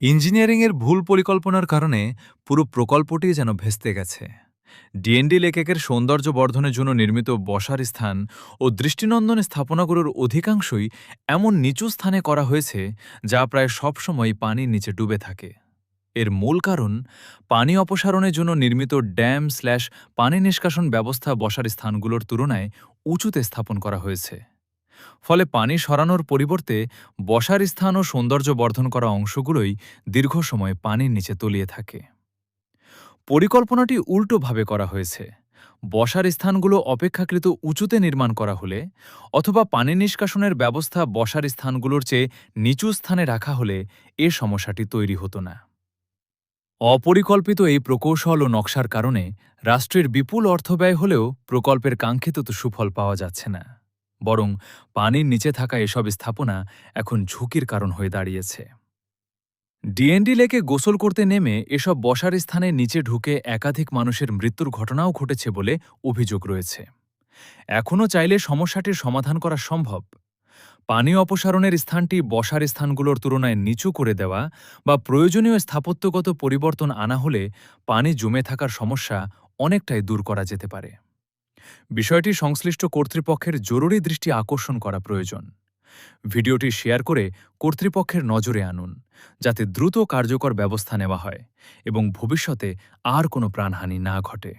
ইঞ্জিনিয়ারিংয়ের ভুল পরিকল্পনার কারণে পুরো প্রকল্পটি যেন ভেস্তে গেছে। ডিএনডি লেকেকের সৌন্দর্য বর্ধনের জন্য নির্মিত বসার স্থান ও দৃষ্টিনন্দন স্থাপনাগুলোর অধিকাংশই এমন নিচু স্থানে করা হয়েছে যা প্রায় সবসময় পানির নিচে ডুবে থাকে। এর মূল কারণ, পানি অপসারণের জন্য নির্মিত ড্যাম স্ল্যাশ পানি নিষ্কাশন ব্যবস্থা বসার স্থানগুলোর তুলনায় উঁচুতে স্থাপন করা হয়েছে। ফলে পানি সরানোর পরিবর্তে বসার স্থান ও সৌন্দর্য বর্ধন করা অংশগুলোই দীর্ঘ সময় পানির নিচে তলিয়ে থাকে। পরিকল্পনাটি উল্টোভাবে করা হয়েছে। বসার স্থানগুলো অপেক্ষাকৃত উঁচুতে নির্মাণ করা হলে, অথবা পানি নিষ্কাশনের ব্যবস্থা বসার স্থানগুলোর চেয়ে নিচু স্থানে রাখা হলে এ সমস্যাটি তৈরি হতো না। অপরিকল্পিত এই প্রকৌশল ও নকশার কারণে রাষ্ট্রের বিপুল অর্থ ব্যয় হলেও প্রকল্পের কাঙ্ক্ষিত সুফল পাওয়া যাচ্ছে না, বরং পানির নিচে থাকা এসব স্থাপনা এখন ঝুঁকির কারণ হয়ে দাঁড়িয়েছে। ডিএনডি লেকে গোসল করতে নেমে এসব বসার স্থানে নিচে ঢুকে একাধিক মানুষের মৃত্যুর ঘটনাও ঘটেছে বলে অভিযোগ রয়েছে। এখনও চাইলে সমস্যাটির সমাধান করা সম্ভব। পানি অপসারণের স্থানটি বসার স্থানগুলোর তুলনায় নিচু করে দেওয়া বা প্রয়োজনীয় স্থাপত্যগত পরিবর্তন আনা হলে পানি জমে থাকার সমস্যা অনেকটাই দূর করা যেতে পারে। বিষয়টি সংশ্লিষ্ট কর্তৃপক্ষের জরুরি দৃষ্টি আকর্ষণ করা প্রয়োজন। ভিডিওটি শেয়ার করে কর্তৃপক্ষের নজরে আনুন, যাতে দ্রুত কার্যকর ব্যবস্থা নেওয়া হয় এবং ভবিষ্যতে আর কোনো প্রাণহানি না ঘটে।